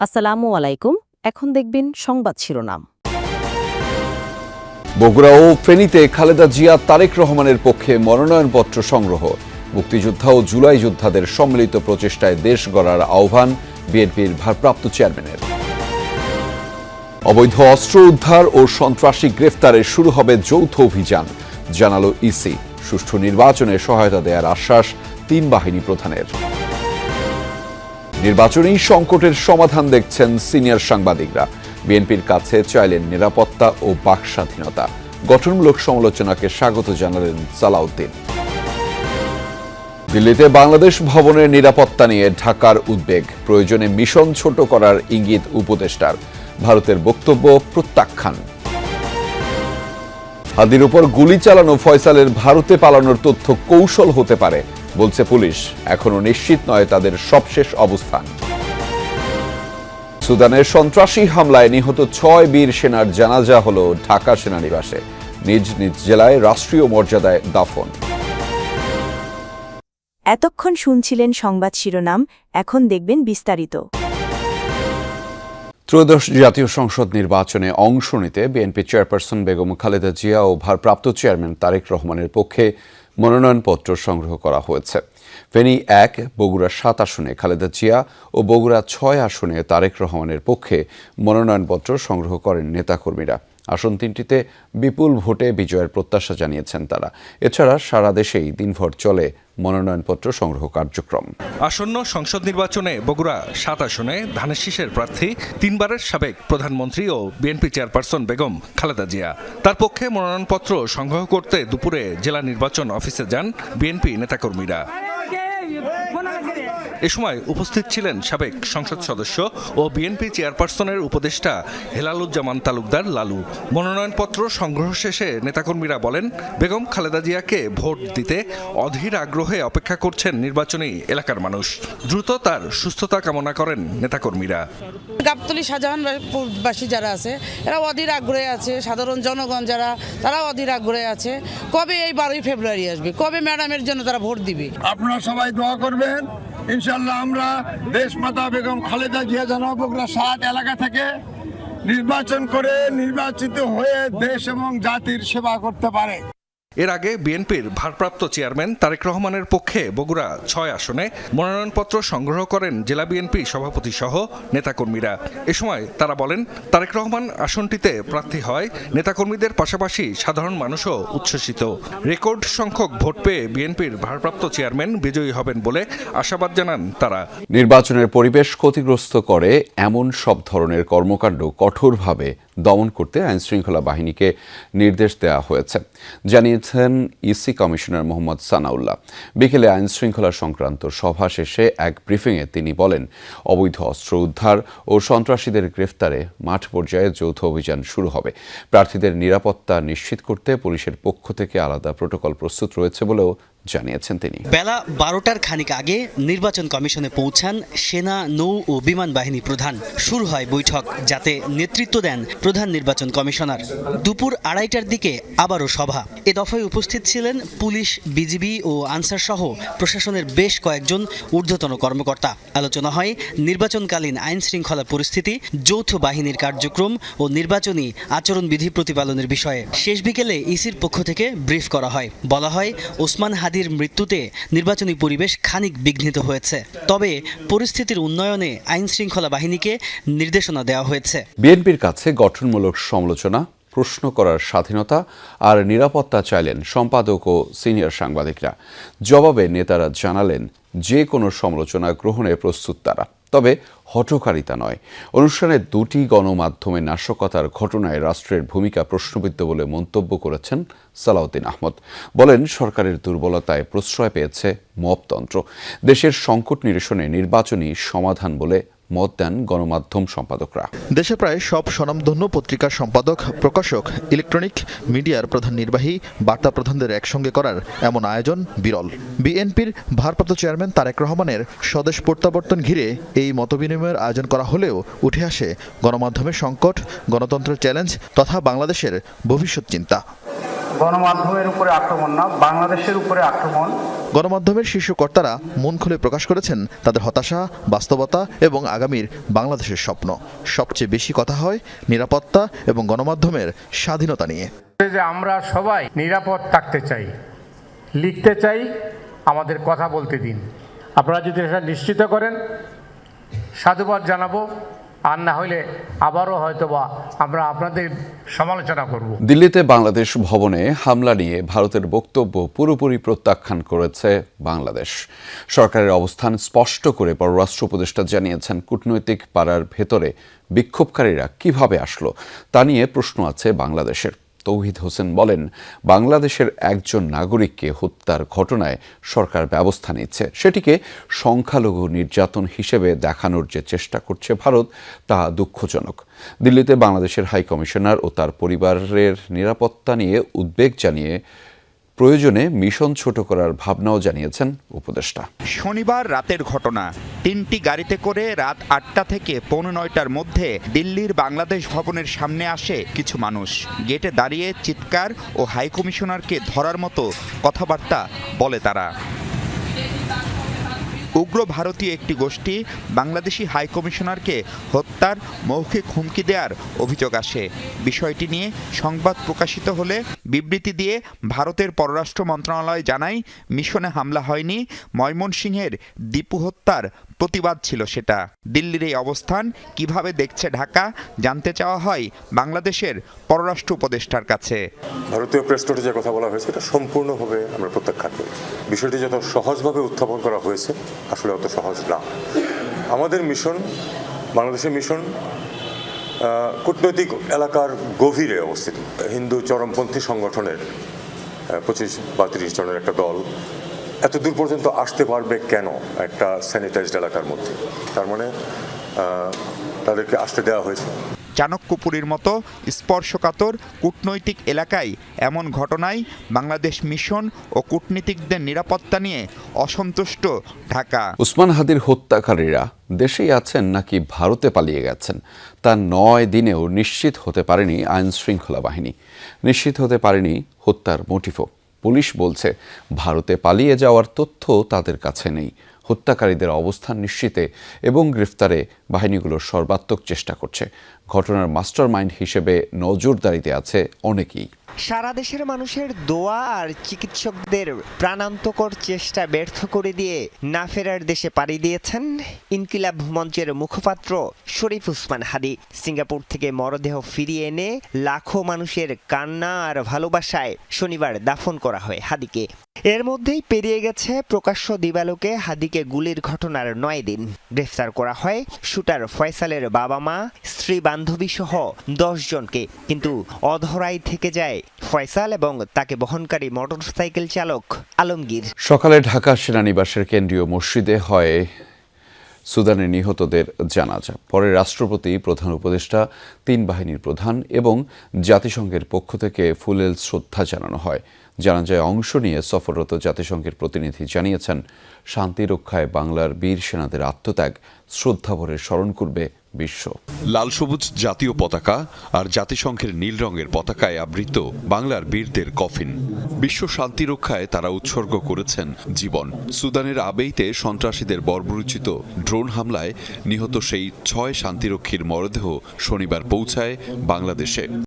আসসালামু আলাইকুম। এখন দেখবেন সংবাদ শিরোনাম। বগুড়া ও ফেনীতে খালেদা জিয়া তারেক রহমানের পক্ষে মনোনয়নপত্র সংগ্রহ। মুক্তিযোদ্ধা ও জুলাই যোদ্ধাদের সম্মিলিত প্রচেষ্টায় দেশ গড়ার আহ্বান বিএনপির ভারপ্রাপ্ত চেয়ারম্যানের। অবৈধ অস্ত্র উদ্ধার ও সন্ত্রাসী গ্রেফতারে শুরু হবে যৌথ অভিযান, জানালো ইসি। সুষ্ঠু নির্বাচনে সহায়তা দেওয়ার আশ্বাস তিন বাহিনী প্রধানের। নির্বাচনী সংকটের সমাধান দেখছেন সিনিয়র সাংবাদিকরা। বিএনপির কাছে চাইলেন নিরাপত্তা ও বাক স্বাধীনতা। গঠনমূলক সমালোচনাকে স্বাগত জানালেন সালাউদ্দিন। দিল্লিতে বাংলাদেশ ভবনের নিরাপত্তা নিয়ে ঢাকার উদ্বেগ, প্রয়োজনে মিশন ছোট করার ইঙ্গিত উপদেষ্টার। ভারতের বক্তব্য প্রত্যাখ্যান। হাদির উপর গুলি চালানো ফয়সালের ভারতে পালানোর তথ্য কৌশল হতে পারে বলছে পুলিশ। এখনো নিশ্চিত নয় তাদের সবশেষ অবস্থান। সুদানের সন্ত্রাসী হামলায় নিহত 6 বীর সেনার জানাজা হল ঢাকা সেনানিবাসে। নিজ নিজ জেলায় রাষ্ট্রীয় মর্যাদায় দাফন। এতক্ষণ শুনছিলেন সংবাদ শিরোনাম, এখন দেখবেন বিস্তারিত। ত্রয়োদশ জাতীয় সংসদ নির্বাচনে অংশ নিতে বিএনপি চেয়ারপারসন বেগম খালেদা জিয়া ও ভারপ্রাপ্ত চেয়ারম্যান তারেক রহমানের পক্ষে মনোনয়নপত্র সংগ্রহ করা হয়েছে। ফেনী 1, বগুড়া 7 আসনে খালেদা জিয়া ও বগুড়া 6 আসনে তারেক রহমানের পক্ষে মনোনয়নপত্র সংগ্রহ করেন নেতাকর্মীরা। আসন 3টিতে বিপুল ভোটে বিজয়ের প্রত্যাশা জানিয়েছেন তারা। এছাড়া সারা দেশেই দিনভর চলে মনোনয়নপত্র সংগ্রহ কার্যক্রম। আসন্ন সংসদ নির্বাচনে বগুড়া 7 আসনে ধানের শীষের প্রার্থী 3 বারের সাবেক প্রধানমন্ত্রী ও বিএনপি চেয়ারপারসন বেগম খালেদা জিয়া। তার পক্ষে মনোনয়নপত্র সংগ্রহ করতে দুপুরে জেলা নির্বাচন অফিসে যান বিএনপি নেতাকর্মীরা। এ সময় উপস্থিত ছিলেন সাবেক সংসদ সদস্য ও বিএনপি চেয়ারপারসনের উপদেষ্টা হেলালুজ্জামান তালুকদার লালু। মনোনয়নপত্র সংগ্রহ শেষে নেতাকর্মীরা বলেন, বেগম খালেদা জিয়াকে ভোট দিতে অধীর আগ্রহে অপেক্ষা করছেন নির্বাচনী এলাকার মানুষ। দ্রুত তার সুস্থতা কামনা করেন নেতাকর্মীরা। গাবতলী শাহজাহানবাসী যারা আছে এরা অধীর আগ্রহে আছে, সাধারণ জনগণ যারা তারাও অধীর আগ্রহে আছে। কবে এই 12ই ফেব্রুয়ারি আসবে, কবে ম্যাডামের জন্য তারা ভোট দিবে। আপনারা সবাই দোয়া করবেন, ইনশাল্লাহ আমরা দেশমাতা বেগম খালেদা জিয়া যেন বগুড়া 7 এলাকা থেকে নির্বাচন করে নির্বাচিত হয়ে দেশ এবং জাতির সেবা করতে পারে। এর আগে বিএনপির ভারপ্রাপ্ত চেয়ারম্যান তারেক রহমানের পক্ষে বগুড়া 6 আসনে মনোনয়নপত্র সংগ্রহ করেন জেলা বিএনপি সভাপতি সহ নেতাকর্মীরা। এ সময় তারা বলেন, তারেক রহমান আসনটিতে প্রার্থী হয় নেতাকর্মীদের পাশাপাশি সাধারণ মানুষও উচ্ছ্বসিত। রেকর্ড সংখ্যক ভোট পেয়ে বিএনপির ভারপ্রাপ্ত চেয়ারম্যান বিজয়ী হবেন বলে আশাবাদ জানান তারা। নির্বাচনের পরিবেশ ক্ষতিগ্রস্ত করে এমন সব ধরনের কর্মকাণ্ড কঠোরভাবে দমন করতে আইনশৃঙ্খলা বাহিনীকে নির্দেশ দেওয়া হয়েছে, জানিয়েছেন ইসি কমিশনার মোহাম্মদ সানাউল্লাহ। বিকেলে আইনশৃঙ্খলা সংক্রান্ত সভা শেষে এক ব্রিফিংয়ে তিনি বলেন, অবৈধ অস্ত্র উদ্ধার ও সন্ত্রাসীদের গ্রেফতারে মাঠ পর্যায়ে যৌথ অভিযান শুরু হবে। প্রার্থীদের নিরাপত্তা নিশ্চিত করতে পুলিশের পক্ষ থেকে আলাদা প্রোটোকল প্রস্তুত রয়েছে বলেও জানিয়েছেন তিনি। বেলা 12টার খানিক আগে নির্বাচন কমিশনে পৌঁছান সেনা, নৌ ও বিমান বাহিনী প্রধান। শুরু হয় বৈঠক, যাতে নেতৃত্ব দেন প্রধান নির্বাচন কমিশনার। দুপুর 2:30টার দিকে আবারও সভা। এ দফায় উপস্থিত ছিলেন পুলিশ, বিজিবি ও আনসার সহ প্রশাসনের বেশ কয়েকজন ঊর্ধ্বতন কর্মকর্তা। আলোচনা হয় নির্বাচনকালীন আইন শৃঙ্খলা পরিস্থিতি, যৌথ বাহিনীর কার্যক্রম ও নির্বাচনী আচরণবিধি প্রতিপালনের বিষয়ে। শেষ বিকেলে ইসির পক্ষ থেকে ব্রিফ করা হয়। বলা হয়, ওসমান হাদির মৃত্যুতে নির্বাচনী পরিবেশ খানিক বিঘ্নিত হয়েছে, তবে পরিস্থিতির উন্নয়নে আইন শৃঙ্খলা বাহিনীকে নির্দেশনা দেওয়া হয়েছে। বিএনপির কাছে গঠনমূলক সমালোচনা, প্রশ্ন করার স্বাধীনতা আর নিরাপত্তা চাইলেন সম্পাদক ও সিনিয়র সাংবাদিকরা। জবাবে নেতারা জানালেন, যে কোনো সমালোচনা গ্রহণে প্রস্তুত তারা, তবে হঠকারিতা নয়। অনুষ্ঠানে 2টি গণমাধ্যমে নাশকতার ঘটনায় রাষ্ট্রের ভূমিকা প্রশ্নবিদ্ধ বলে মন্তব্য করেছেন সালাউদ্দিন আহমদ। বলেন, সরকারের দুর্বলতায় প্রশ্রয় পেয়েছে মবতন্ত্র। দেশের সংকট নিরসনে নির্বাচনী সমাধান বলে মত দেন গণমাধ্যম সম্পাদকরা। দেশে প্রায় সব স্বনামধন্য পত্রিকার সম্পাদক, প্রকাশক, ইলেকট্রনিক মিডিয়ার প্রধান নির্বাহী, বার্তা প্রধানদের একসঙ্গে করার এমন আয়োজন বিরল। বিএনপির ভারপ্রাপ্ত চেয়ারম্যান তারেক রহমানের স্বদেশ প্রত্যাবর্তন ঘিরে এই মতবিনিময়ের আয়োজন করা হলেও উঠে আসে গণমাধ্যমের সংকট, গণতন্ত্রের চ্যালেঞ্জ তথা বাংলাদেশের ভবিষ্যৎ চিন্তা। গণমাধ্যমের উপরে আক্রমণ না, বাংলাদেশের উপরে আক্রমণ, গণমাধ্যমের শীর্ষ কর্তারা মন খুলে প্রকাশ করেছেন তাদের হতাশা, বাস্তবতা এবং আগামীর বাংলাদেশের স্বপ্ন। সবচেয়ে বেশি কথা হয় নিরাপত্তা এবং গণমাধ্যমের স্বাধীনতা নিয়ে। যে আমরা সবাই নিরাপদ থাকতে চাই, লিখতে চাই, আমাদের কথা বলতে দিন। আপনারা যদি এটা নিশ্চিত করেন সাধুবাদ জানাবো, আর না হলে আবারও হয়তোবা আমরা আপনাদের সমালোচনা করব। দিল্লিতে বাংলাদেশ ভবনে হামলা নিয়ে ভারতের বক্তব্য পুরোপুরি প্রত্যাখ্যান করেছে বাংলাদেশ। সরকারের অবস্থান স্পষ্ট করে পররাষ্ট্র উপদেষ্টা জানিয়েছেন, কূটনৈতিক পাড়ার ভেতরে বিক্ষোভকারীরা কিভাবে আসলো তা নিয়ে প্রশ্ন আছে বাংলাদেশের। তৌহিদ হোসেন বলেন, বাংলাদেশের একজন নাগরিককে হত্যার ঘটনায় সরকার ব্যবস্থা নিচ্ছে, সেটিকে সংখ্যালঘু নির্যাতন হিসেবে দেখানোর যে চেষ্টা করছে ভারত, তা দুঃখজনক। দিল্লিতে বাংলাদেশের হাই কমিশনার ও তার পরিবারের নিরাপত্তা নিয়ে উদ্বেগ জানিয়ে প্রয়োজনে মিশন ছোট করার ভাবনাও জানিয়েছেন উপদেষ্টা। শনিবার রাতের ঘটনা। 3টি গাড়িতে করে রাত 8টা থেকে 9:15টার মধ্যে দিল্লির বাংলাদেশ ভবনের সামনে আসে কিছু মানুষ। গেটে দাঁড়িয়ে চিৎকার ও হাইকমিশনারকে ধরার মতো কথাবার্তা বলে তারা। উগ্র ভারতীয় একটি গোষ্ঠী বাংলাদেশি হাইকমিশনারকে হত্যার মৌখিক হুমকি দেওয়ার অভিযোগ আসে। বিষয়টি নিয়ে সংবাদ প্রকাশিত হলে বিবৃতি দিয়ে ভারতের পররাষ্ট্র মন্ত্রণালয় জানায়, মিশনে হামলা হয়নি, ময়মনসিংহের দীপু হত্যার প্রতিবাদ ছিল সেটা। দিল্লির এই অবস্থান কিভাবে দেখছে ঢাকা জানতে চাওয়া হয় বাংলাদেশের পররাষ্ট্র উপদেষ্টার কাছে। ভারতীয় প্রেস নোটে যে কথা বলা হয়েছে এটা সম্পূর্ণভাবে আমরা প্রত্যাখ্যান করি। বিষয়টি যত সহজভাবে উত্থাপন করা হয়েছে আসলে অত সহজ না। আমাদের মিশন, বাংলাদেশের মিশন কূটনৈতিক এলাকার গভীরে অবস্থিত। হিন্দু চরমপন্থী সংগঠনের 25 বা 30 জনের একটা দল এত দূর পর্যন্ত আসতে পারবে কেন একটা স্যানিটাইজড এলাকার মধ্যে? তার মানে তাদেরকে আসতে দেওয়া হয়েছে। চাণক্যপুরীর মতো স্পর্শকাতর কূটনৈতিক এলাকায় এমন ঘটনায় বাংলাদেশ মিশন ও কূটনীতিকদের নিরাপত্তা নিয়ে অসন্তুষ্ট ঢাকা। উসমান হাদির হত্যাকারীরা দেশেই আছেন নাকি ভারতে পালিয়ে গেছেন তা 9 দিনেও নিশ্চিত হতে পারেনি আইন শৃঙ্খলা বাহিনী। নিশ্চিত হতে পারেনি হত্যার মোটিভও। পুলিশ বলছে, ভারতে পালিয়ে যাওয়ার তথ্য তাদের কাছে নেই। হত্যাকারীদের অবস্থান নিশ্চিতে এবং গ্রেফতারে বাহিনীগুলো সর্বাত্মক চেষ্টা করছে। ঘটনার মাস্টারমাইন্ড হিসেবে নজরদারিতে আছে অনেকেই। সারা দেশের মানুষের দোয়া আর চিকিৎসকদের প্রাণান্তকর চেষ্টা ব্যর্থ করে দিয়ে না ফেরার দেশে পাড়ি দিয়েছেন ইনকিলাব মঞ্চের মুখপাত্র শরীফ উসমান হাদি। সিঙ্গাপুর থেকে মরদেহ ফিরিয়ে এনে লাখো মানুষের কান্না আর ভালোবাসায় শনিবার দাফন করা হয় হাদিকে। এর মধ্যেই পেরিয়ে গেছে প্রকাশ্য দিবালোকে হাদিকে গুলির ঘটনার 9 দিন। গ্রেফতার করা হয় শুটার ফয়সালের বাবা মা, স্ত্রী, বান্ধবী সহ 10 জনকে। কিন্তু অধরাই থেকে যায় ফয়সাল এবং তাকে বহনকারী মোটরসাইকেল চালক আলমগীর। সকালে ঢাকা সেনানিবাসের কেন্দ্রীয় মসজিদে হয় সুদানের নিহতদের জানাজা। পরে রাষ্ট্রপতি, প্রধান উপদেষ্টা, 3 বাহিনীর প্রধান এবং জাতিসংঘের পক্ষ থেকে ফুলেল শ্রদ্ধা জানানো হয়। জানাজায় অংশ নিয়ে সফররত জাতিসংঘের প্রতিনিধি জানিয়েছেন, শান্তি রক্ষায় বাংলার বীর সেনাদের আত্মত্যাগ শ্রদ্ধাভরে স্মরণ করবে বিশ্ব। লাল সবুজ জাতীয় পতাকা আর জাতিসংঘের নীল রঙের পতাকায় আবৃত বাংলার বীরদের কফিন। বিশ্ব শান্তি রক্ষায় তারা উৎসর্গ করেছেন জীবন। সুদানের আবেইতে সন্ত্রাসীদের বর্বরোচিত ড্রোন হামলায় নিহত সেই 6 শান্তিরক্ষীর মরদেহ শনিবার পৌঁছায় বাংলাদেশে।